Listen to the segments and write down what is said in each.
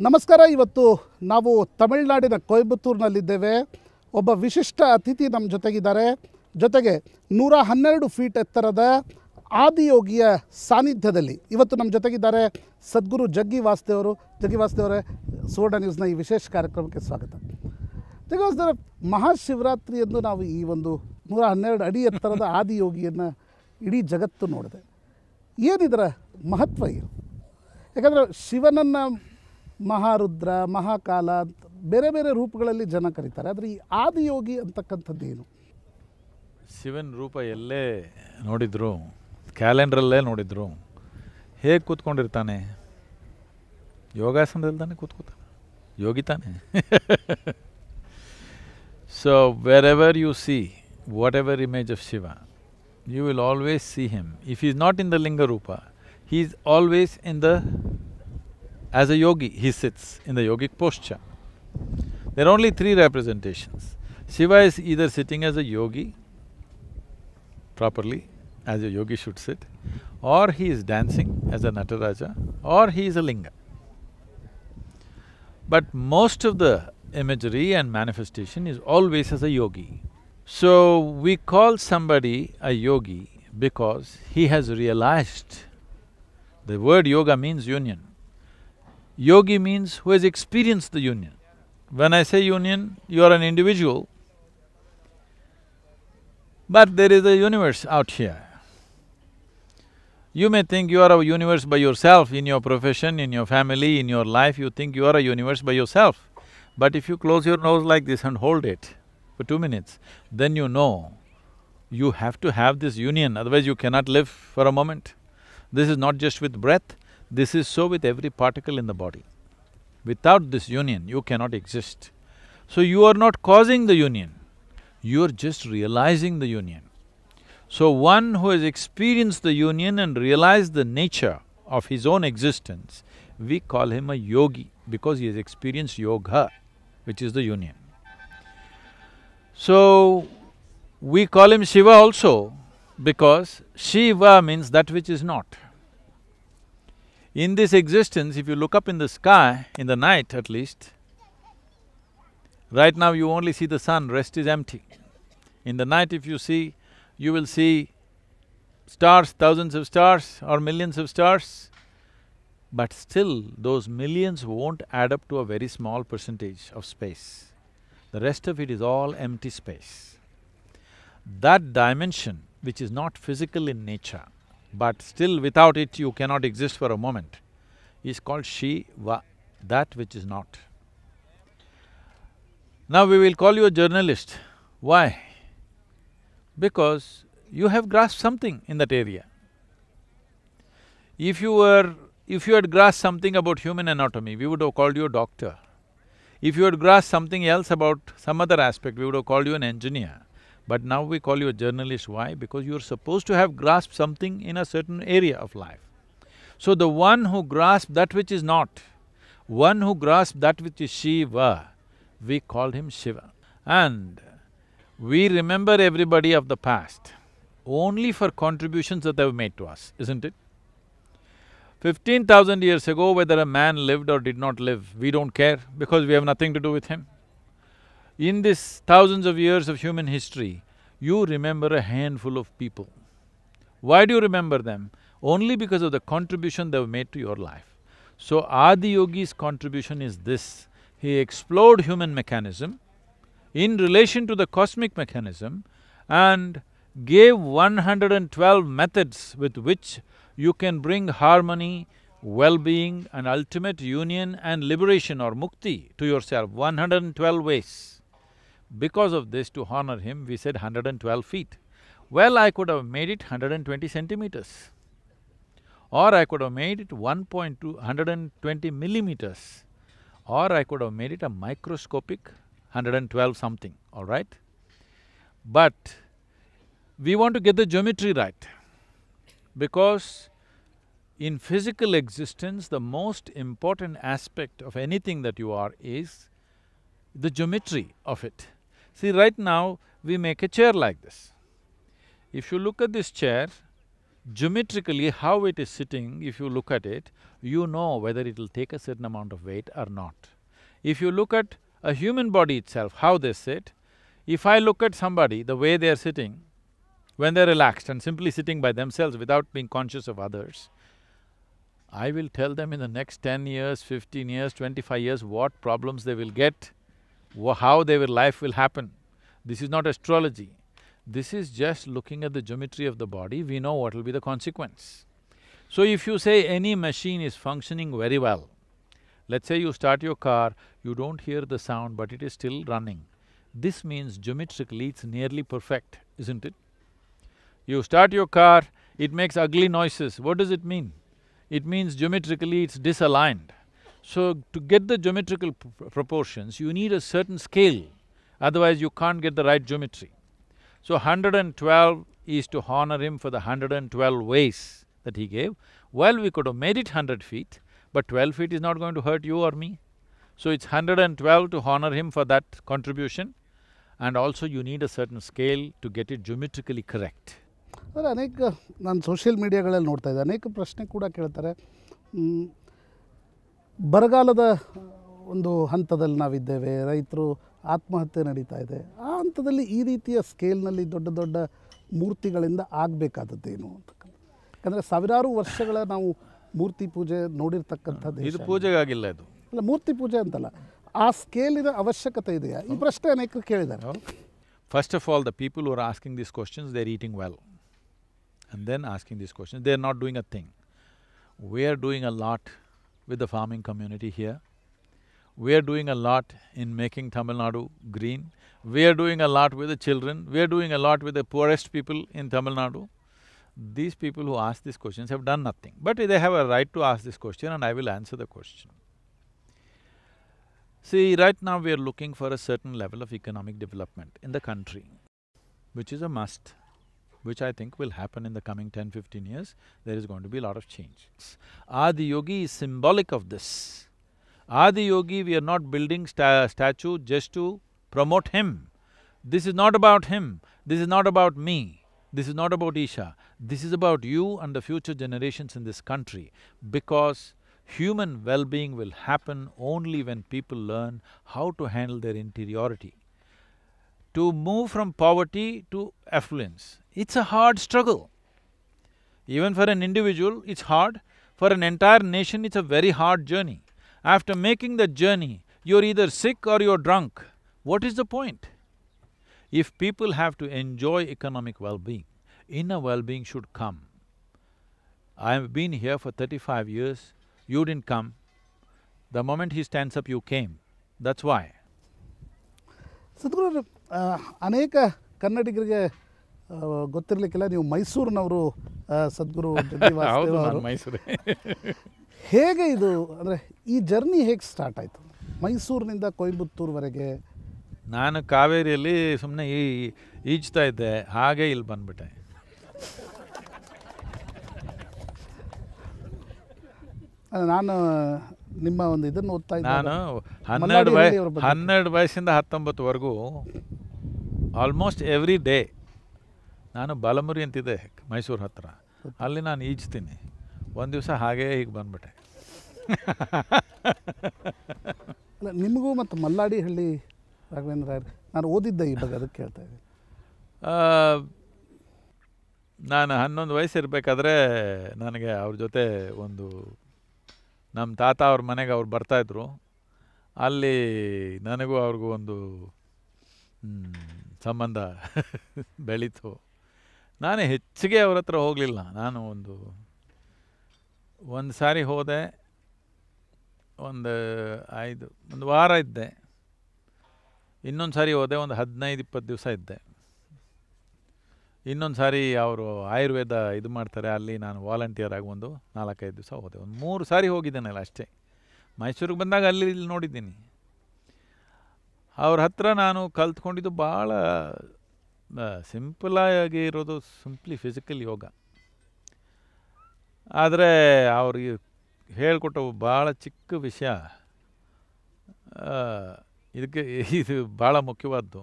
ನಮಸ್ಕಾರ. ಇವತ್ತು ನಾವು ತಮಿಳುನಾಡಿನ ಕೊಯಂಬತ್ತೂರಿನಲ್ಲಿದ್ದೇವೆ. ಒಬ್ಬ ವಿಶಿಷ್ಟ ಅತಿಥಿ ನಮ್ಮ ಜೊತೆಗಿದ್ದಾರೆ. ಜೊತೆಗೆ 112 ಫೀಟ್ ಎತ್ತರದ ಆದಿಯೋಗಿಯ ಸಾನ್ನಿಧ್ಯದಲ್ಲಿ ಇವತ್ತು ನಮ್ಮ ಜೊತೆಗಿದ್ದಾರೆ ಸದ್ಗುರು ಜಗ್ಗಿ ವಾಸುದೇವರು. ಜಗ್ಗಿ ವಾಸುದೇವರೇ, ಸುವರ್ಣ ನ್ಯೂಸ್ನ ಈ ವಿಶೇಷ ಕಾರ್ಯಕ್ರಮಕ್ಕೆ ಸ್ವಾಗತ. ಜಗ್ಗಿ ವಾಸುದೇವರೇ, ಮಹಾಶಿವರಾತ್ರಿಯಂದು ನಾವು ಈ ಒಂದು 112 ಅಡಿ ಎತ್ತರದ ಆದಿಯೋಗಿಯನ್ನು ಇಡೀ ಜಗತ್ತು ನೋಡಿದೆ. ಏನಿದರ ಮಹತ್ವ ಏನು? ಯಾಕಂದರೆ ಶಿವನನ್ನು ಮಹಾರುದ್ರ, ಮಹಾಕಾಲ ಅಂತ ಬೇರೆ ಬೇರೆ ರೂಪಗಳಲ್ಲಿ ಜನ ಕರೀತಾರೆ. ಆದರೆ ಈ ಆದಿಯೋಗಿ ಅಂತಕ್ಕಂಥದ್ದು ಏನು? ಶಿವನ ರೂಪ ಎಲ್ಲೇ ನೋಡಿದ್ರು, ಕ್ಯಾಲೆಂಡ್ರಲ್ಲೇ ನೋಡಿದ್ರು, ಹೇಗೆ ಕೂತ್ಕೊಂಡಿರ್ತಾನೆ? ಯೋಗಾಸನದಲ್ಲಿ ತಾನೆ ಕೂತ್ಕೋತಾನೆ, ಯೋಗಿ ತಾನೆ. So wherever you see whatever image of Shiva, you will always see him. If he is not in the linga rupa, he is always in the… as a yogi, he sits in the yogic posture. There are only three representations. Shiva is either sitting as a yogi, properly, as a yogi should sit, or he is dancing as a Nataraja, or he is a linga. But most of the imagery and manifestation is always as a yogi. So, we call somebody a yogi because he has realized… the word yoga means union. Yogi means who has experienced the union. When I say union, you are an individual, but there is a universe out here. You may think you are a universe by yourself, in your profession, in your family, in your life, you think you are a universe by yourself. But if you close your nose like this and hold it for 2 minutes, then you know you have to have this union, otherwise you cannot live for a moment. This is not just with breath, this is so with every particle in the body. Without this union, you cannot exist. So you are not causing the union, you are just realizing the union. So one who has experienced the union and realized the nature of his own existence, we call him a yogi because he has experienced yoga, which is the union. So, we call him Shiva also because Shiva means that which is not. In this existence, if you look up in the sky, in the night at least, right now you only see the sun, rest is empty. In the night if you see, you will see stars, thousands of stars or millions of stars, but still those millions won't add up to a very small percentage of space. The rest of it is all empty space. That dimension, which is not physical in nature, but still without it you cannot exist for a moment, is called Shiva, that which is not. Now we will call you a journalist. Why? Because you have grasped something in that area. If you had grasped something about human anatomy, we would have called you a doctor. If you had grasped something else about some other aspect, we would have called you an engineer. But now we call you a journalist. Why? Because you're supposed to have grasped something in a certain area of life. So the one who grasped that which is not, one who grasped that which is Shiva, we called him Shiva. And we remember everybody of the past only for contributions that they've made to us, isn't it? 15,000 years ago, whether a man lived or did not live, we don't care because we have nothing to do with him. In this thousands of years of human history, you remember a handful of people. Why do you remember them? Only because of the contribution they've made to your life. So Adiyogi's contribution is this: he explored human mechanism in relation to the cosmic mechanism and gave 112 methods with which you can bring harmony, well-being and ultimate union and liberation or mukti to yourself, 112 ways. Because of this, to honor him, we said 112 feet. Well, I could have made it 120 centimeters, or I could have made it 120 millimeters, or I could have made it a microscopic 112 something, all right? But we want to get the geometry right, because in physical existence, the most important aspect of anything that you are is the geometry of it. See, right now, we make a chair like this. If you look at this chair, Geometrically, how it is sitting, if you look at it, you know whether it will take a certain amount of weight or not. If you look at a human body itself, how they sit, if I look at somebody, the way they are sitting, when they're relaxed and simply sitting by themselves without being conscious of others, I will tell them in the next 10 years, 15 years, 25 years what problems they will get, how their life will happen. This is not astrology. This is just looking at the geometry of the body, we know what will be the consequence. So if you say any machine is functioning very well, let's say you start your car, you don't hear the sound but it is still running, this means geometrically it's nearly perfect, isn't it? You start your car, it makes ugly noises, what does it mean? It means geometrically it's disaligned. So to get the geometrical proportions, you need a certain scale, otherwise you can't get the right geometry. So 112 is to honor him for the 112 ways that he gave. Well, we could have made it 100 feet, but 12 feet is not going to hurt you or me. So it's 112 to honor him for that contribution, and also you need a certain scale to get it geometrically correct. ಅಂದರೆ ಅನೇಕ ನಾನು social ಮೀಡಿಯಾಗಳಲ್ಲಿ ನೋಡ್ತಾ ಇದ್ದೆ, ಅನೇಕ ಪ್ರಶ್ನೆ ಕೂಡ ಕೇಳ್ತಾರೆ. ಬರಗಾಲದ ಒಂದು ಹಂತದಲ್ಲಿ ನಾವಿದ್ದೇವೆ, ರೈತರು ಆತ್ಮಹತ್ಯೆ ನಡೀತಾ ಇದೆ, ಆ ಹಂತದಲ್ಲಿ ಈ ರೀತಿಯ ಸ್ಕೇಲ್ನಲ್ಲಿ ದೊಡ್ಡ ದೊಡ್ಡ ಮೂರ್ತಿಗಳಿಂದ ಆಗಬೇಕಾದದ್ದೇನು ಅಂತಕ್ಕಂಥ. ಯಾಕಂದರೆ ಸಾವಿರಾರು ವರ್ಷಗಳ ನಾವು ಮೂರ್ತಿ ಪೂಜೆ ನೋಡಿರ್ತಕ್ಕಂಥದ್ದು. ಇದು ಪೂಜೆಗಾಗಿಲ್ಲ, ಇದು ಅಲ್ಲ, ಮೂರ್ತಿ ಪೂಜೆ ಅಂತಲ್ಲ, ಆ ಸ್ಕೇಲಿನ ಅವಶ್ಯಕತೆ ಇದೆಯಾ? ಈ ಪ್ರಶ್ನೆ ಅನೇಕರು ಕೇಳಿದ್ದಾರೆ. First of all, the people who are asking these questions, they're eating well. And then asking these questions, they're not doing a thing. We are doing a lot with the farming community here. We are doing a lot in making Tamil Nadu green. We are doing a lot with the children. We are doing a lot with the poorest people in Tamil Nadu. These people who ask these questions have done nothing. But they have a right to ask this question and I will answer the question. See, right now we are looking for a certain level of economic development in the country, which is a must, which I think will happen in the coming 10-15 years. There is going to be a lot of change. Adi Yogi is symbolic of this. Adi Yogi, we are not building statue just to promote him. This is not about him, this is not about me, this is not about Isha. This is about you and the future generations in this country, because human well-being will happen only when people learn how to handle their interiority. To move from poverty to affluence, it's a hard struggle. Even for an individual, it's hard. For an entire nation, it's a very hard journey. After making that journey, you're either sick or you're drunk. What is the point? If people have to enjoy economic well-being, inner well-being should come. I've been here for 35 years, you didn't come. The moment he stands up, you came. That's why. ಸದ್ಗುರು, ಅನೇಕ ಕನ್ನಡಿಗರಿಗೆ ಗೊತ್ತಿರಲಿಕ್ಕಿಲ್ಲ, ನೀವು ಮೈಸೂರಿನವರು ಸದ್ಗುರು ಜಗ್ಗಿ ವಾಸುದೇವ್ ಅವರು. ಮೈಸೂರೇ. ಹೇಗೆ ಇದು ಅಂದರೆ ಈ journey ಹೇಗೆ ಸ್ಟಾರ್ಟ್ ಆಯಿತು ಮೈಸೂರಿನಿಂದ ಕೊಯಂಬತ್ತೂರ್ವರೆಗೆ? ನಾನು ಕಾವೇರಿಯಲ್ಲಿ ಸುಮ್ಮನೆ ಈಜ್ತಾ ಇದ್ದೆ, ಹಾಗೆ ಇಲ್ಲಿ ಬಂದ್ಬಿಟ್ಟೆ. ನಾನು ನಿಮ್ಮ ಒಂದು ಇದನ್ನು ಓದ್ತಾ ಇದ್ದೆ. ನಾನು 12 ವಯಸ್ಸಿಂದ 19ವರೆಗೂ ಆಲ್ಮೋಸ್ಟ್ ಎವ್ರಿ ಡೇ ನಾನು ಬಲಮುರಿ ಅಂತಿದೆ ಮೈಸೂರು ಹತ್ರ, ಅಲ್ಲಿ ನಾನು ಈಜ್ತೀನಿ. ಒಂದು ದಿವಸ ಹಾಗೇ ಹೀಗೆ ಬಂದ್ಬಿಟ್ಟೆ. ಅಲ್ಲ, ನಿಮಗೂ ಮತ್ತು ಮಲ್ಲಾಡಿಹಳ್ಳಿ ರಾಘವೇಂದ್ರ ನಾನು ಓದಿದ್ದೆ ಈ ಬಗ್ಗೆ, ಅದಕ್ಕೆ ಕೇಳ್ತಾ ಇದ್ದೀನಿ. ನಾನು 11 ವಯಸ್ಸಿರಬೇಕಾದ್ರೆ ನನಗೆ ಅವ್ರ ಜೊತೆ ಒಂದು ನಮ್ಮ ತಾತ ಅವ್ರ ಮನೆಗೆ ಅವ್ರು ಬರ್ತಾಯಿದ್ರು. ಅಲ್ಲಿ ನನಗೂ ಅವ್ರಿಗೂ ಒಂದು ಸಂಬಂಧ ಬೆಳೀತು. ನಾನು ಹೆಚ್ಚಿಗೆ ಅವ್ರ ಹತ್ರ ಹೋಗಲಿಲ್ಲ. ನಾನು ಒಂದು ಸಾರಿ ಹೋದೆ, ಒಂದು ವಾರ ಇದ್ದೆ. ಇನ್ನೊಂದು ಸಾರಿ ಹೋದೆ, ಒಂದು 15-20 ದಿವಸ ಇದ್ದೆ. ಇನ್ನೊಂದು ಸಾರಿ ಅವರು ಆಯುರ್ವೇದ ಇದು ಮಾಡ್ತಾರೆ, ಅಲ್ಲಿ ನಾನು ವಾಲಂಟಿಯರ್ ಆಗಿ ಒಂದು 4-5 ದಿವಸ ಹೋದೆ. ಒಂದು 3 ಸಾರಿ ಹೋಗಿದ್ದೇನಲ್ಲ ಅಷ್ಟೇ. ಮೈಸೂರಿಗೆ ಬಂದಾಗ ಅಲ್ಲಿ ಇಲ್ಲಿ ನೋಡಿದ್ದೀನಿ. ಅವ್ರ ಹತ್ರ ನಾನು ಕಲ್ತ್ಕೊಂಡಿದ್ದು ಭಾಳ ಸಿಂಪಲಾಗಿ ಇರೋದು, ಸಿಂಪ್ಲಿ ಫಿಸಿಕಲ್ ಯೋಗ. ಆದರೆ ಅವ್ರಿಗೆ ಹೇಳಿಕೊಟ್ಟು ಭಾಳ ಚಿಕ್ಕ ವಿಷಯ, ಇದು ಭಾಳ ಮುಖ್ಯವಾದ್ದು.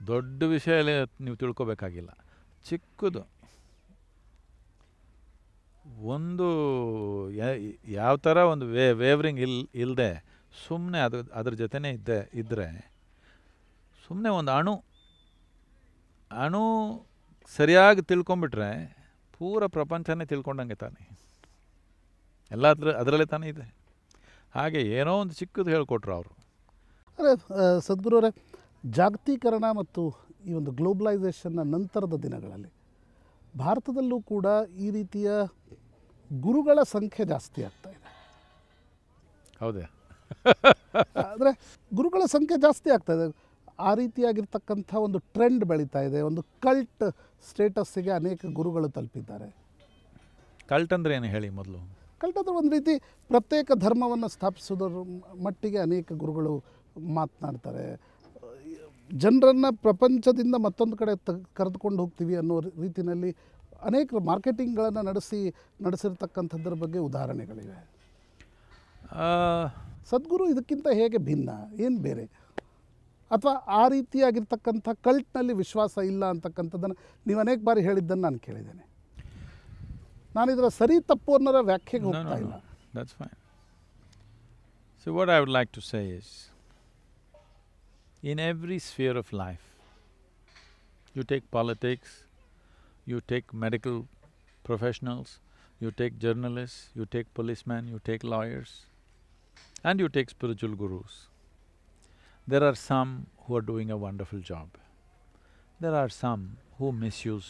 ದೊಡ್ಡ ವಿಷಯ ನೀವು ತಿಳ್ಕೊಬೇಕಾಗಿಲ್ಲ, ಚಿಕ್ಕದು. ಒಂದು ಯಾವ ಥರ ಒಂದು ವೇವ್ರಿಂಗ್ ಇಲ್ಲದೆ ಸುಮ್ಮನೆ ಅದ್ರ ಜೊತೆನೇ ಇದ್ದರೆ ಸುಮ್ಮನೆ ಒಂದು ಅಣು ಸರಿಯಾಗಿ ತಿಳ್ಕೊಂಬಿಟ್ರೆ ಪೂರ ಪ್ರಪಂಚನೇ ತಿಳ್ಕೊಂಡಂಗೆ ತಾನೆ, ಎಲ್ಲ ಅದರಲ್ಲೇ ತಾನೇ ಇದೆ. ಹಾಗೆ ಏನೋ ಒಂದು ಚಿಕ್ಕದು ಹೇಳ್ಕೊಟ್ರು ಅವರು. ಅರೆ ಸದ್ಗುರುವರೇ, ಜಾಗತೀಕರಣ ಮತ್ತು ಈ ಒಂದು ಗ್ಲೋಬಲೈಸೇಷನ್ನ ನಂತರದ ದಿನಗಳಲ್ಲಿ ಭಾರತದಲ್ಲೂ ಕೂಡ ಈ ರೀತಿಯ ಗುರುಗಳ ಸಂಖ್ಯೆ ಜಾಸ್ತಿ ಆಗ್ತಾ ಇದೆ. ಹೌದೇ? ಆದರೆ ಗುರುಗಳ ಸಂಖ್ಯೆ ಜಾಸ್ತಿ ಆಗ್ತಾ ಇದೆ, ಆ ರೀತಿಯಾಗಿರ್ತಕ್ಕಂಥ ಒಂದು ಟ್ರೆಂಡ್ ಬೆಳೀತಾ ಇದೆ. ಒಂದು ಕಲ್ಟ್ ಸ್ಟೇಟಸ್ಸಿಗೆ ಅನೇಕ ಗುರುಗಳು ತಲುಪಿದ್ದಾರೆ. ಕಲ್ಟ್ ಅಂದರೆ ಏನು ಹೇಳಿ ಮೊದಲು? ಕಲ್ಟ್ ಅಂದರೆ ಒಂದು ರೀತಿ ಪ್ರತ್ಯೇಕ ಧರ್ಮವನ್ನು ಸ್ಥಾಪಿಸೋದ್ರ ಮಟ್ಟಿಗೆ ಅನೇಕ ಗುರುಗಳು ಮಾತನಾಡ್ತಾರೆ. ಜನರನ್ನು ಪ್ರಪಂಚದಿಂದ ಮತ್ತೊಂದು ಕಡೆ ಕರೆದುಕೊಂಡು ಹೋಗ್ತೀವಿ ಅನ್ನೋ ರೀತಿಯಲ್ಲಿ ಅನೇಕ ಮಾರ್ಕೆಟಿಂಗ್ಗಳನ್ನು ನಡೆಸಿರ್ತಕ್ಕಂಥದ್ರ ಬಗ್ಗೆ ಉದಾಹರಣೆಗಳಿವೆ. ಸದ್ಗುರು ಇದಕ್ಕಿಂತ ಹೇಗೆ ಭಿನ್ನ, ಏನು ಬೇರೆ? ಅಥವಾ ಆ ರೀತಿಯಾಗಿರ್ತಕ್ಕಂಥ ಕಲ್ಟ್ನಲ್ಲಿ ವಿಶ್ವಾಸ ಇಲ್ಲ ಅಂತಕ್ಕಂಥದ್ದನ್ನು ನೀವು ಅನೇಕ ಬಾರಿ ಹೇಳಿದ್ದನ್ನು ನಾನು ಕೇಳಿದ್ದೇನೆ. ನಾನು ಇದರ ಸರಿ ತಪ್ಪು ಅನ್ನೋರ ವ್ಯಾಖ್ಯೆಗೆ ಹೋಗ್ತಾ ಇಲ್ಲ. That's fine. So what I would like to say is, in every sphere of life, you take politics, you take medical professionals, you take journalists, you take policemen, you take lawyers, and you take spiritual gurus. There are some who are doing a wonderful job. There are some who misuse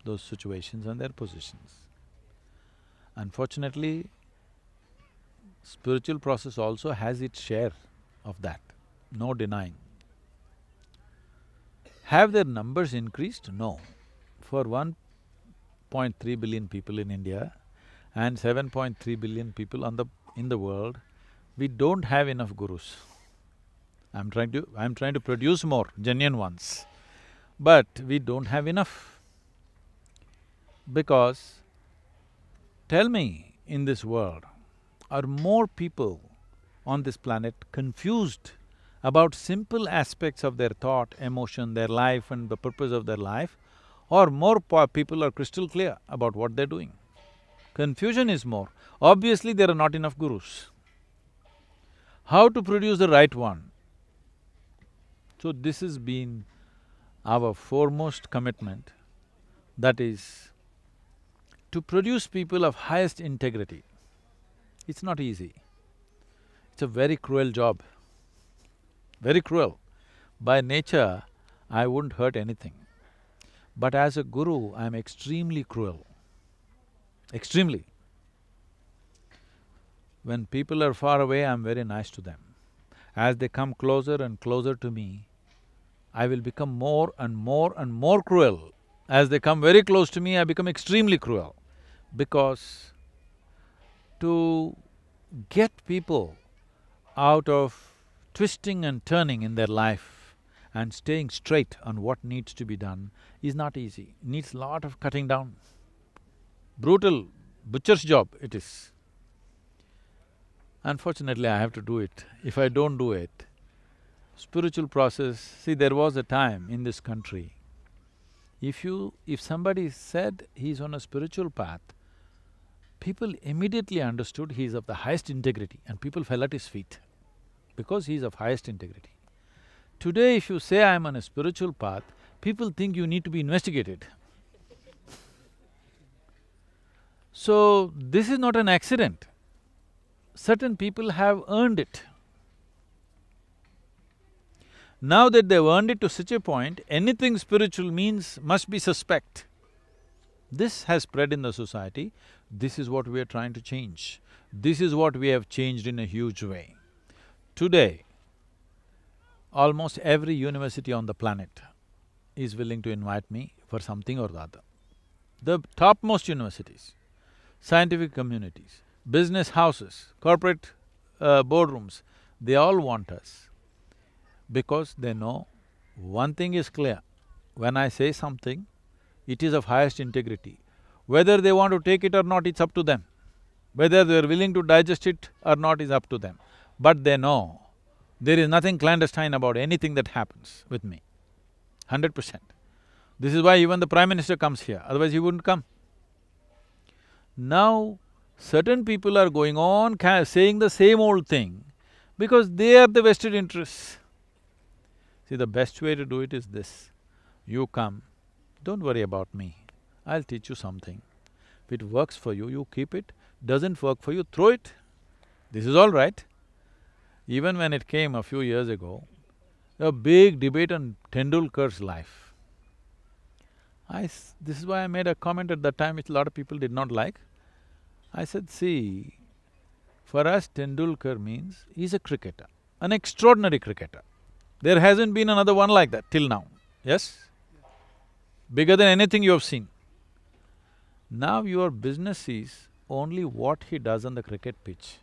those situations and their positions. Unfortunately, spiritual process also has its share of that, no denying. Have their numbers increased? No. For 1.3 billion people in India and 7.3 billion people in the world, we don't have enough gurus. I'm trying to produce more genuine ones, but we don't have enough. Because tell me, in this world, are more people on this planet confused about simple aspects of their thought, emotion, their life and the purpose of their life, or more people are crystal clear about what they're doing? Confusion is more. Obviously, there are not enough gurus. How to produce the right one? So this has been our foremost commitment, that is, to produce people of highest integrity. It's not easy. It's a very cruel job, very cruel. By nature, I wouldn't hurt anything. But as a guru, I'm extremely cruel, extremely. When people are far away, I'm very nice to them. As they come closer and closer to me, I will become more and more and more cruel. As they come very close to me, I become extremely cruel. Because to get people out of twisting and turning in their life and staying straight on what needs to be done is not easy, needs lot of cutting down. Brutal, butcher's job it is. Unfortunately, I have to do it. If I don't do it, spiritual process… See, there was a time in this country, if somebody said he's on a spiritual path, people immediately understood he's of the highest integrity and people fell at his feet because he's of highest integrity. Today, if you say, I'm on a spiritual path, people think you need to be investigated. So, this is not an accident. Certain people have earned it. Now that they've earned it to such a point, anything spiritual means must be suspect. This has spread in the society. This is what we are trying to change. This is what we have changed in a huge way. Today, almost every university on the planet is willing to invite me for something or the other. The topmost universities, scientific communities, business houses, corporate boardrooms, they all want us. Because they know one thing is clear, when I say something, it is of highest integrity. Whether they want to take it or not, it's up to them. Whether they're willing to digest it or not is up to them. But they know there is nothing clandestine about anything that happens with me, 100%. This is why even the Prime Minister comes here, otherwise he wouldn't come. Now, certain people are going on saying the same old thing because they are the vested interests. See, the best way to do it is this: you come, don't worry about me, I'll teach you something. If it works for you, you keep it, doesn't work for you, throw it. This is all right. Even when it came a few years ago, a big debate on Tendulkar's life. This is why I made a comment at that time which a lot of people did not like. I said, see, for us Tendulkar means he's a cricketer, an extraordinary cricketer. There hasn't been another one like that till now, yes? Bigger than anything you have seen. Now your business is only what he does on the cricket pitch.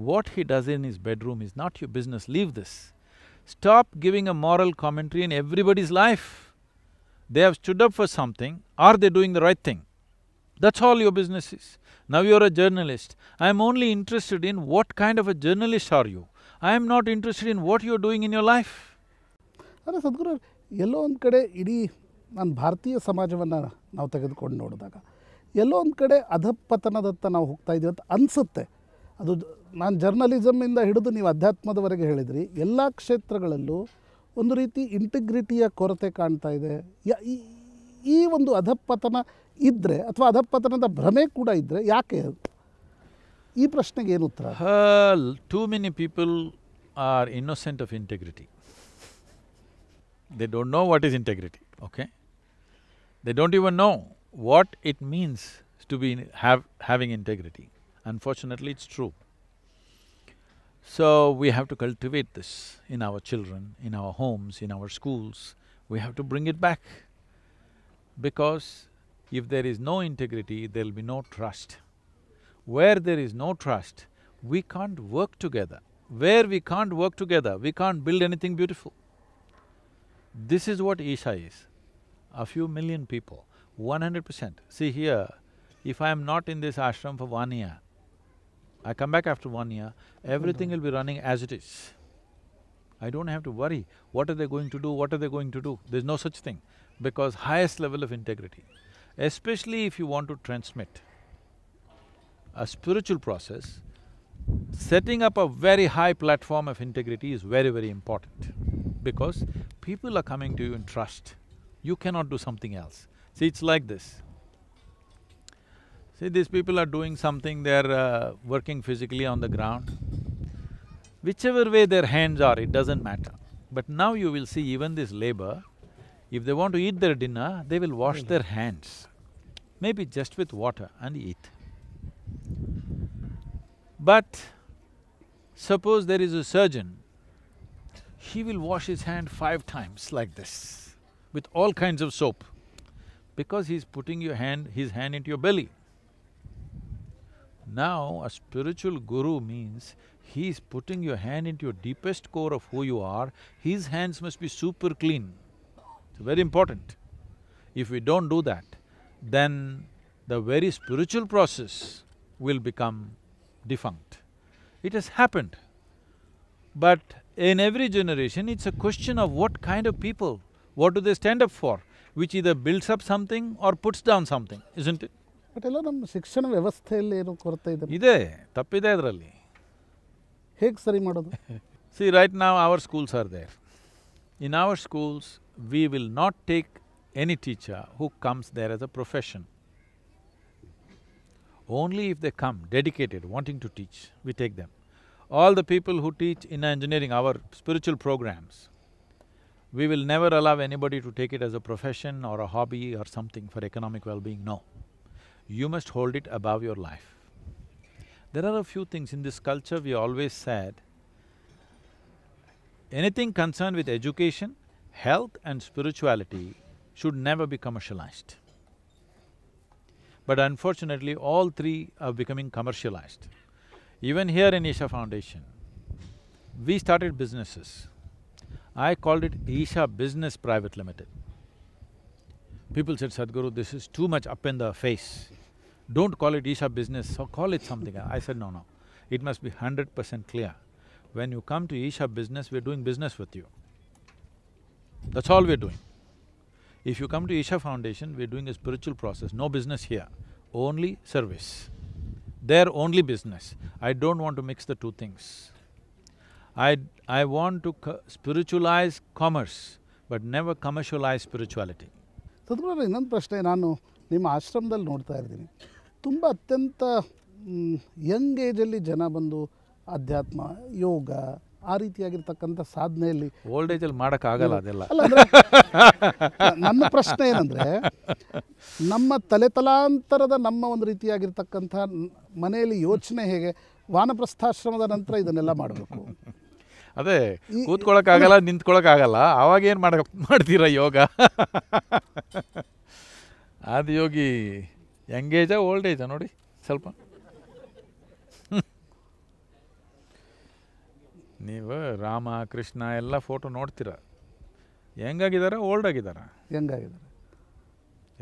What he does in his bedroom is not your business, leave this. Stop giving a moral commentary in everybody's life. They have stood up for something, are they doing the right thing? That's all your business is. Now you're a journalist, I'm only interested in what kind of a journalist are you. I am not interested in what you're doing in your life. ಆದರೆ ಸದ್ಗುರು ಎಲ್ಲೋ ಒಂದು ಕಡೆ ಇಡೀ ನಾನು ಭಾರತೀಯ ಸಮಾಜವನ್ನು ನಾವು ತೆಗೆದುಕೊಂಡು ನೋಡಿದಾಗ ಎಲ್ಲೋ ಒಂದು ಕಡೆ ಅಧಃಪತನದತ್ತ ನಾವು ಹೋಗ್ತಾ ಇದ್ದೀವಿ ಅಂತ ಅನಿಸುತ್ತೆ. ಅದು ನಾನು ಜರ್ನಲಿಸಮ್ಮಿಂದ ಹಿಡಿದು ನೀವು ಅಧ್ಯಾತ್ಮದವರೆಗೆ ಹೇಳಿದ್ರಿ, ಎಲ್ಲ ಕ್ಷೇತ್ರಗಳಲ್ಲೂ ಒಂದು ರೀತಿ ಇಂಟಿಗ್ರಿಟಿಯ ಕೊರತೆ ಕಾಣ್ತಾ ಇದೆ. ಈ ಒಂದು ಅಧಃಪತನ ಇದ್ದರೆ ಅಥವಾ ಅಧಃಪತನದ ಭ್ರಮೆ ಕೂಡ ಇದ್ದರೆ ಯಾಕೆ? ಈ ಪ್ರಶ್ನೆಗೆ ಏನು ಉತ್ತರ? Too many people are innocent of integrity. They don't know what is integrity, okay? They don't even know what it means to be having integrity. Unfortunately, it's true. So, we have to cultivate this in our children, in our homes, in our schools. We have to bring it back. Because if there is no integrity, there'll be no trust. Where there is no trust, we can't work together. Where we can't work together, we can't build anything beautiful. This is what Isha is. A few million people, 100%. See here, if I am not in this ashram for 1 year, I come back after 1 year, everything will be running as it is. I don't have to worry, what are they going to do, what are they going to do? There's no such thing, because highest level of integrity. Especially if you want to transmit a spiritual process, setting up a very high platform of integrity is very, very important. Because people are coming to you in trust, you cannot do something else. See, it's like this. See, these people are doing something, they're working physically on the ground. Whichever way their hands are, it doesn't matter. But now you will see even this labor, if they want to eat their dinner, they will wash their hands, maybe just with water and eat. But suppose there is a surgeon, he will wash his hand 5 times like this, with all kinds of soap, because he's putting his hand into your belly. Now, a spiritual guru means he's putting your hand into your deepest core of who you are, his hands must be super clean. It's very important. If we don't do that, then the very spiritual process will become defunct. It has happened. But in every generation, it's a question of what kind of people, what do they stand up for, which either builds up something or puts down something, isn't it? But ಎಲ್ಲ ನಮ್ಮ ಶಿಕ್ಷಣ ವ್ಯವಸ್ಥೆಯಲ್ಲಿ ಏನು ಕೊರತೆ ಇದೆ? ಇದೆ, ತಪ್ಪಿದೆ ಅದರಲ್ಲಿ. ಹೇಗೆ ಸರಿ ಮಾಡೋದು? See, right now our schools are there. In our schools, we will not take any teacher who comes there as a profession. Only if they come dedicated, wanting to teach, we take them. All the people who teach in engineering, our spiritual programs, we will never allow anybody to take it as a profession or a hobby or something for economic well-being, no. You must hold it above your life. There are a few things in this culture we always said, anything concerned with education, health and spirituality should never be commercialized. But unfortunately, all three are becoming commercialized. Even here in Isha Foundation, we started businesses. I called it Isha Business Private Limited. People said, Sadhguru, this is too much up in the face. Don't call it Isha Business, or call it something. I said, no, it must be 100% clear. When you come to Isha Business, we're doing business with you. That's all we're doing. If you come to Isha Foundation, we're doing a spiritual process, no business here, only service. their only business. I don't want to mix the two things. I want to spiritualize commerce, but never commercialize spirituality. ಸದ್ಗುರುಗಳೇ, ಇನ್ನೊಂದು ಪ್ರಶ್ನೆ ನಾನು ನಿಮ್ಮ ಆಶ್ರಮದಲ್ಲಿ ನೋಡ್ತಾ ಇದ್ದೀನಿ. ತುಂಬ ಅತ್ಯಂತ Young ಏಜಲ್ಲಿ ಜನ ಬಂದು ಅಧ್ಯಾತ್ಮ, ಯೋಗ, ಆ ರೀತಿಯಾಗಿರ್ತಕ್ಕಂಥ ಸಾಧನೆಯಲ್ಲಿ ಓಲ್ಡ್ ಏಜಲ್ಲಿ ಮಾಡೋಕ್ಕಾಗಲ್ಲ ಅದೆಲ್ಲ. ಅಲ್ಲ ಅಂದರೆ ನನ್ನ ಪ್ರಶ್ನೆ ಏನಂದರೆ, ನಮ್ಮ ತಲೆತಲಾಂತರದ ನಮ್ಮ ಒಂದು ರೀತಿಯಾಗಿರ್ತಕ್ಕಂಥ ಮನೆಯಲ್ಲಿ ಯೋಚನೆ ಹೇಗೆ, ವಾನಪ್ರಸ್ಥಾಶ್ರಮದ ನಂತರ ಇದನ್ನೆಲ್ಲ ಮಾಡಬೇಕು, ಅದೇ ಕೂತ್ಕೊಳ್ಳೋಕ್ಕಾಗಲ್ಲ, ನಿಂತ್ಕೊಳ್ಳೋಕ್ಕಾಗಲ್ಲ, ಅವಾಗೇನು ಮಾಡ್ತೀರಾ ಯೋಗ? ಅದು ಯೋಗಿ ಯಂಗ್ ಏಜಾ ಓಲ್ಡ್ ಏಜಾ ನೋಡಿ ಸ್ವಲ್ಪ. ನೀವು ರಾಮ ಕೃಷ್ಣ ಎಲ್ಲ ಫೋಟೋ ನೋಡ್ತೀರ, ಹೆಂಗಾಗಿದ್ದಾರೆ, ಓಲ್ಡ್ ಆಗಿದ್ದಾರೆ, ಹೆಂಗಾಗಿದ್ದಾರೆ,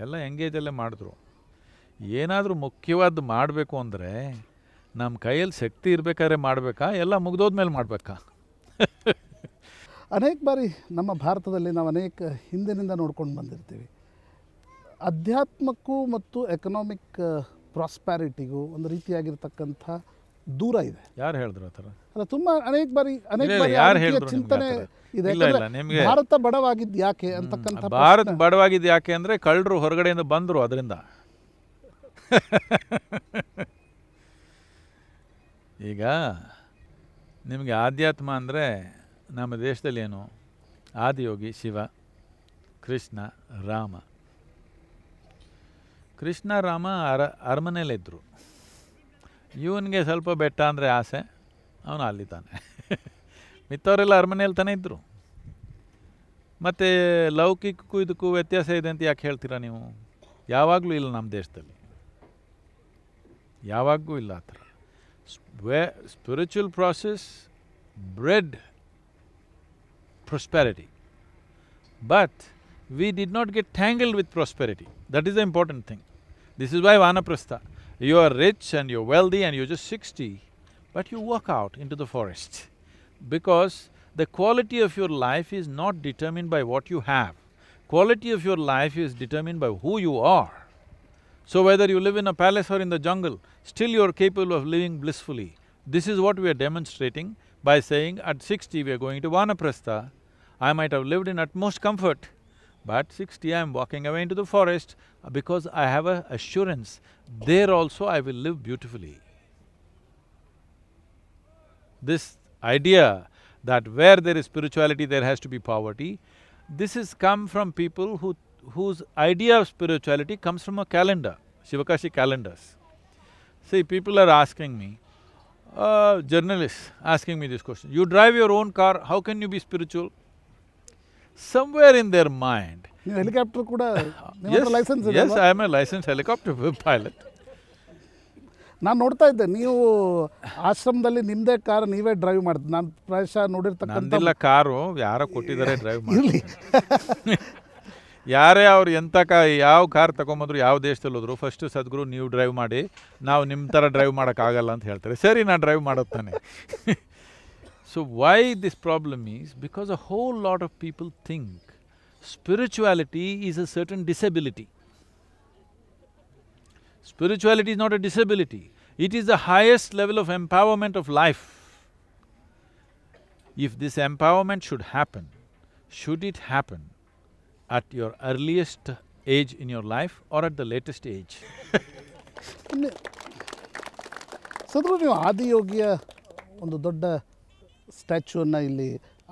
ಎಲ್ಲ ಎಂಗೇಜಲ್ಲೇ ಮಾಡಿದ್ರು. ಏನಾದರೂ ಮುಖ್ಯವಾದ್ದು ಮಾಡಬೇಕು ಅಂದರೆ ನಮ್ಮ ಕೈಯಲ್ಲಿ ಶಕ್ತಿ ಇರಬೇಕಾದ್ರೆ ಮಾಡಬೇಕಾ, ಎಲ್ಲ ಮುಗ್ದೋದ್ಮೇಲೆ ಮಾಡಬೇಕಾ? ಅನೇಕ ಬಾರಿ ನಮ್ಮ ಭಾರತದಲ್ಲಿ ನಾವು ಅನೇಕ ಹಿಂದಿನಿಂದ ನೋಡ್ಕೊಂಡು ಬಂದಿರ್ತೀವಿ. ಅಧ್ಯಾತ್ಮಕ್ಕೂ ಮತ್ತು ಎಕನಾಮಿಕ್ ಪ್ರಾಸ್ಪ್ಯಾರಿಟಿಗೂ ಒಂದು ರೀತಿಯಾಗಿರ್ತಕ್ಕಂಥ ದೂರ ಇದೆ. ಯಾರು ಹೇಳಿದ್ರು ಆ ಥರ? ಅಲ್ಲ, ತುಂಬ ಅನೇಕ ಬಾರಿ ಯಾರು ಹೇಳಿದ್ರು ಚಿಂತನೆ ಇದೆ. ನಿಮಗೆ ಭಾರತ ಬಡವಾಗಿದ್ದು ಯಾಕೆ ಅಂತಕ್ಕಂಥ ಭಾರತ ಬಡವಾಗಿದ್ದು ಯಾಕೆ ಅಂದರೆ ಕಳ್ಳರು ಹೊರಗಡೆಯಿಂದ ಬಂದರು, ಅದರಿಂದ. ಈಗ ನಿಮಗೆ ಆಧ್ಯಾತ್ಮ ಅಂದರೆ ನಮ್ಮ ದೇಶದಲ್ಲಿ ಏನು, ಆದಿಯೋಗಿ ಶಿವ, ಕೃಷ್ಣ, ರಾಮ. ಕೃಷ್ಣ ರಾಮ ಅರಮನೆಯಲ್ಲಿದ್ದರು. ಇವನಿಗೆ ಸ್ವಲ್ಪ ಬೆಟ್ಟ ಅಂದರೆ ಆಸೆ, ಅವನು ಅಲ್ಲಿದ್ದಾನೆ. ಮಿತ್ತವರೆಲ್ಲ ಅರಮನೆಯಲ್ಲಿ ತಾನೇ ಇದ್ದರು. ಮತ್ತು ಲೌಕಿಕಕ್ಕೂ ಇದಕ್ಕೂ ವ್ಯತ್ಯಾಸ ಇದೆ ಅಂತ ಯಾಕೆ ಹೇಳ್ತೀರಾ ನೀವು? ಯಾವಾಗಲೂ ಇಲ್ಲ ನಮ್ಮ ದೇಶದಲ್ಲಿ, ಯಾವಾಗೂ ಇಲ್ಲ ಆ ಥರ. Spiritual process bred prosperity, but we did not get tangled with prosperity. That is the important thing. This is why Vanaprastha. You are rich and you're wealthy and you're just 60, but you walk out into the forest, because the quality of your life is not determined by what you have. Quality of your life is determined by who you are. So whether you live in a palace or in the jungle, still you are capable of living blissfully. This is what we are demonstrating by saying at 60 we are going to Vanaprastha. I might have lived in utmost comfort, but 60 I am walking away into the forest because I have a assurance, there also I will live beautifully. This idea that where there is spirituality there has to be poverty, this has come from people whose idea of spirituality comes from a calendar, Shivakashi calendars. See, people are asking me, journalists asking me this question, you drive your own car, how can you be spiritual? Somewhere in their mind… ನೀವು helicopter ಕೂಡ licence ಇದೆ? Yes, I am a licensed helicopter pilot. ನಾನು ನೋಡ್ತಾ ಇದ್ದೆ, ನೀವು ಆಶ್ರಮದಲ್ಲಿ ನಿಮ್ಮದೇ car ನೀವೇ ಡ್ರೈವ್ ಮಾಡ್ತೀವಿ. ನಾನು ಪ್ರಾಯಶಃ ನೋಡಿರ್ತಕ್ಕಂಥ… ನಂದಿಲ್ಲ ಕಾರು, ಯಾರೋ ಕೊಟ್ಟಿದ್ದಾರೆ ಡ್ರೈವ್ ಮಾಡಿ. ಯಾರೇ ಅವ್ರು ಎಂಥ ಯಾವ ಕಾರ್ ತಗೊಂಬಂದ್ರು, ಯಾವ ದೇಶದಲ್ಲಿ ಹೋದ್ರು, ಫಸ್ಟು ಸದ್ಗುರು ನೀವು ಡ್ರೈವ್ ಮಾಡಿ, ನಾವು ನಿಮ್ಮ ಥರ ಡ್ರೈವ್ ಮಾಡೋಕ್ಕಾಗಲ್ಲ ಅಂತ ಹೇಳ್ತಾರೆ. ಸರಿ, ನಾನು drive ಮಾಡೋತ್ತಾನೆ. So why this problem is, because a whole lot of people think spirituality is a certain disability. Spirituality is not a disability, it is the highest level of empowerment of life. If this empowerment should happen, should it happen at your earliest age in your life or at the latest age? ಸದ್ಗುರು, ನೀವು ಆದಿಯೋಗಿಯ ಒಂದು ದೊಡ್ಡ ಸ್ಟ್ಯಾಚ್ಯೂವನ್ನು ಇಲ್ಲಿ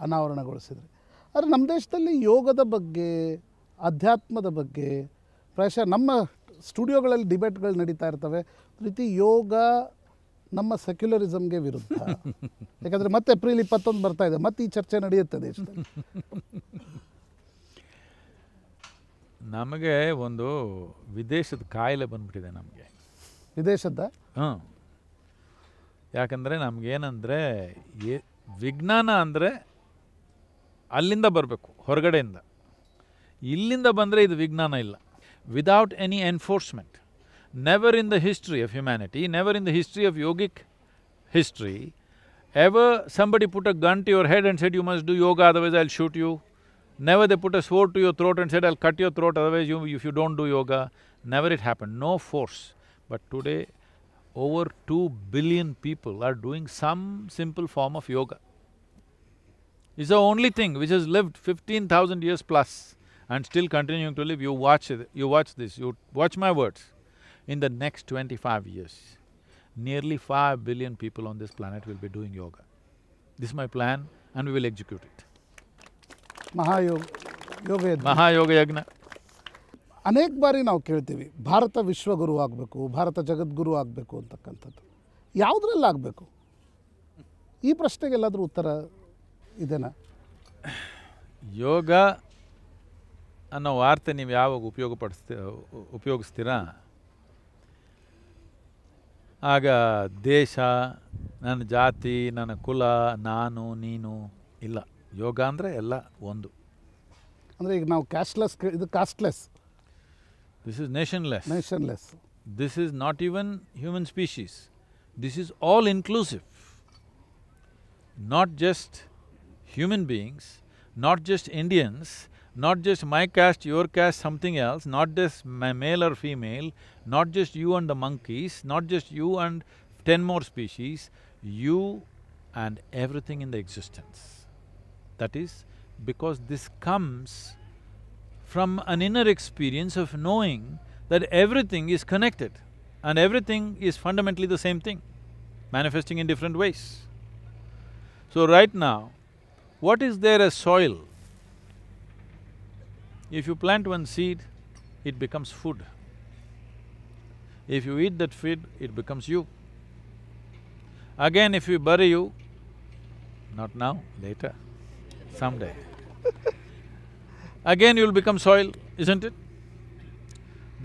ಅನಾವರಣಗೊಳಿಸಿದ್ರಿ. ಆದರೆ ನಮ್ಮ ದೇಶದಲ್ಲಿ ಯೋಗದ ಬಗ್ಗೆ, ಅಧ್ಯಾತ್ಮದ ಬಗ್ಗೆ ಪ್ರಾಯಶಃ ನಮ್ಮ ಸ್ಟುಡಿಯೋಗಳಲ್ಲಿ ಡಿಬೇಟ್ಗಳು ನಡೀತಾ ಇರ್ತವೆ. ರೀತಿ ಯೋಗ ನಮ್ಮ ಸೆಕ್ಯುಲರಿಸಮ್ಗೆ ವಿರುದ್ಧ. ಯಾಕಂದರೆ ಮತ್ತೆ ಏಪ್ರಿಲ್ 21 ಬರ್ತಾ ಇದೆ, ಮತ್ತೆ ಈ ಚರ್ಚೆ ನಡೆಯುತ್ತೆ ದೇಶದಲ್ಲಿ. ನಮಗೆ ಒಂದು ವಿದೇಶದ ಕಾಯಿಲೆ ಬಂದ್ಬಿಟ್ಟಿದೆ ನಮಗೆ. ವಿದೇಶದ? ಯಾಕಂದರೆ ನಮಗೇನಂದರೆ ವಿಜ್ಞಾನ ಅಂದರೆ ಅಲ್ಲಿಂದ ಬರಬೇಕು, ಹೊರಗಡೆಯಿಂದ. ಇಲ್ಲಿಂದ ಬಂದರೆ ಇದು ವಿಜ್ಞಾನ ಇಲ್ಲ. Without any enforcement, never in the history of humanity, never in the history of yogic history, ever somebody put a gun to your head and said you must do yoga, otherwise I'll shoot you. Never they put a sword to your throat and said I'll cut your throat, otherwise if you don't do yoga. Never it happened, no force. But today over 2 billion people are doing some simple form of yoga. It's the only thing which has lived 15,000 years plus and still continuing to live. You watch this, you watch my words. In the next 25 years, nearly 5 billion people on this planet will be doing yoga. This is my plan and we will execute it. ಮಹಾಯೋಗ ಯಜ್ಞ. ಅನೇಕ ಬಾರಿ ನಾವು ಕೇಳ್ತೀವಿ ಭಾರತ ವಿಶ್ವಗುರು ಆಗಬೇಕು, ಭಾರತ ಜಗದ್ಗುರು ಆಗಬೇಕು ಅಂತಕ್ಕಂಥದ್ದು. ಯಾವುದರಲ್ಲಿ ಆಗಬೇಕು? ಈ ಪ್ರಶ್ನೆಗೆಲ್ಲಾದರೂ ಉತ್ತರ ಇದೆನಾ? ಯೋಗ ಅನ್ನೋ ವಾರ್ತೆ ನೀವು ಯಾವಾಗ ಉಪಯೋಗಿಸ್ತೀರಾ ಆಗ ದೇಶ, ನನ್ನ ಜಾತಿ, ನನ್ನ ಕುಲ, ನಾನು ನೀನು ಇಲ್ಲ. ಯೋಗ ಅಂದರೆ ಎಲ್ಲ ಒಂದು. ಅಂದರೆ ಈಗ ನಾವು ಕ್ಯಾಶ್ಲೆಸ್, ಇದು costless. This is nationless. Nationless. This is not even human species. This is all inclusive. Not just human beings, not just Indians, not just my caste, your caste, something else, not just male or female, not just you and the monkeys, not just you and 10 more species, you and everything in the existence. That is because this comes from an inner experience of knowing that everything is connected and everything is fundamentally the same thing, manifesting in different ways. So right now, what is there as soil? If you plant one seed, it becomes food. If you eat that food, it becomes you. Again, if we bury you, not now, later, someday, again you'll become soil, isn't it?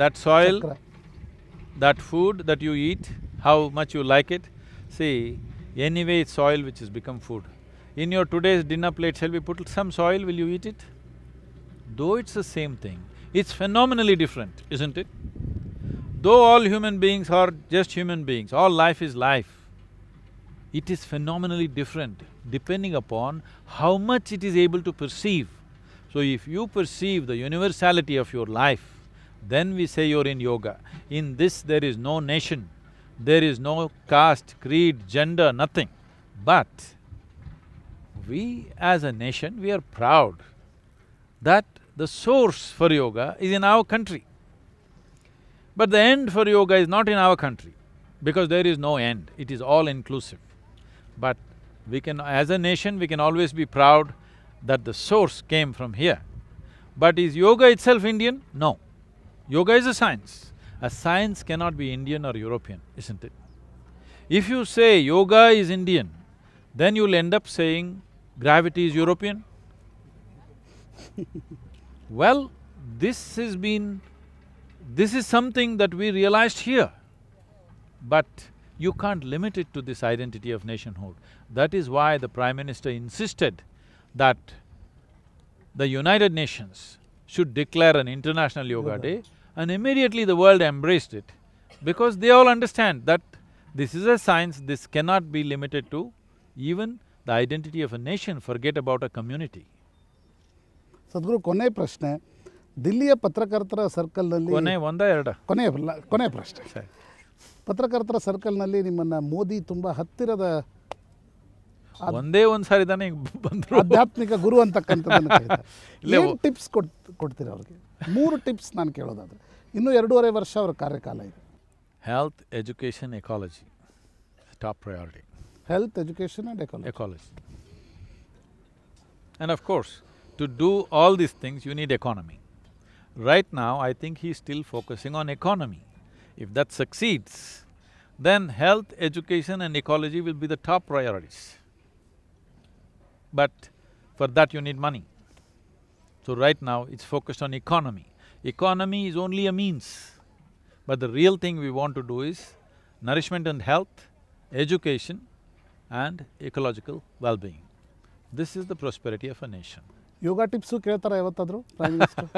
That soil, that food that you eat, how much you like it, see, anyway it's soil which has become food. In your today's dinner plate, shall we put some soil, will you eat it? Though it's the same thing, it's phenomenally different, isn't it? Though all human beings are just human beings, all life is life, it is phenomenally different depending upon how much it is able to perceive. So if you perceive the universality of your life, then we say you're in yoga. In this there is no nation, there is no caste, creed, gender, nothing. But we as a nation, we are proud that the source for yoga is in our country. But the end for yoga is not in our country, because there is no end, it is all inclusive. But we can… as a nation, we can always be proud that the source came from here. But is yoga itself Indian? No. Yoga is a science. A science cannot be Indian or European, isn't it? If you say yoga is Indian, then you'll end up saying gravity is European. Well, this is something that we realized here. But you can't limit it to this identity of nationhood. That is why the Prime Minister insisted that the United Nations should declare an International Yoga Day, and immediately the world embraced it, because they all understand that this is a science, this cannot be limited to even the identity of a nation, forget about a community. ಸದ್ಗುರು, ಕೊನೆ ಪ್ರಶ್ನೆ. ದಿಲ್ಲಿಯ ಪತ್ರಕರ್ತರ ಸರ್ಕಲ್ನಲ್ಲಿ… ಕೊನೆ ಪ್ರಶ್ನೆ. ಪತ್ರಕರ್ತರ ಸರ್ಕಲ್ನಲ್ಲಿ ನಿಮ್ಮನ್ನ ಮೋದಿ ತುಂಬಾ ಹತ್ತಿರದ ಒಂದೇ ಸಾರಿ ತಾನೇ ಬಂದ್ರು ಆಧ್ಯಾತ್ಮಿಕ ಗುರು ಅಂತಕ್ಕಂಥದ್ದನ್ನು ಕೇಳ್ತಾರೆ. ಏನು ಟಿಪ್ಸ್ ಕೊಡ್ತೀರಾ ಅವ್ರಿಗೆ? 3 ಟಿಪ್ಸ್ ನಾನು ಕೇಳೋದಾದ್ರೆ. ಇನ್ನೂ 2.5 ವರ್ಷ ಅವರ ಕಾರ್ಯಕಾಲ ಇದೆ. Health, education, ecology, top priority. Health, education and ecology. And of course, to do all these things, you need economy. Right now, I think he's still focusing on economy. If that succeeds, then health, education and ecology will be the top priorities. But for that you need money. So right now, it's focused on economy. Economy is only a means, but the real thing we want to do is nourishment and health, education and ecological well-being. This is the prosperity of a nation. Yoga tips ಕೇಳ್ತಾರ ಯಾವತ್ತಾದರೂ prime minister?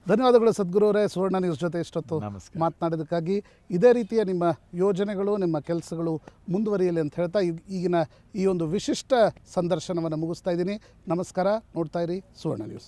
ಧನ್ಯವಾದಗಳು ಸದ್ಗುರು ಅವರೇ, ಸುವರ್ಣ news ಜೊತೆ ಇಷ್ಟೊತ್ತು ಮಾತನಾಡಿದ್ದಕ್ಕಾಗಿ. ಇದೇ ರೀತಿಯ ನಿಮ್ಮ ಯೋಜನೆಗಳು, ನಿಮ್ಮ ಕೆಲಸಗಳು ಮುಂದುವರಿಯಲಿ ಅಂತ ಹೇಳ್ತಾ ಈಗಿನ ಈ ಒಂದು ವಿಶಿಷ್ಟ ಸಂದರ್ಶನವನ್ನು ಮುಗಿಸ್ತಾ ಇದ್ದೀನಿ. ನಮಸ್ಕಾರ. ನೋಡ್ತಾ ಇರಿ ಸುವರ್ಣ ನ್ಯೂಸ್.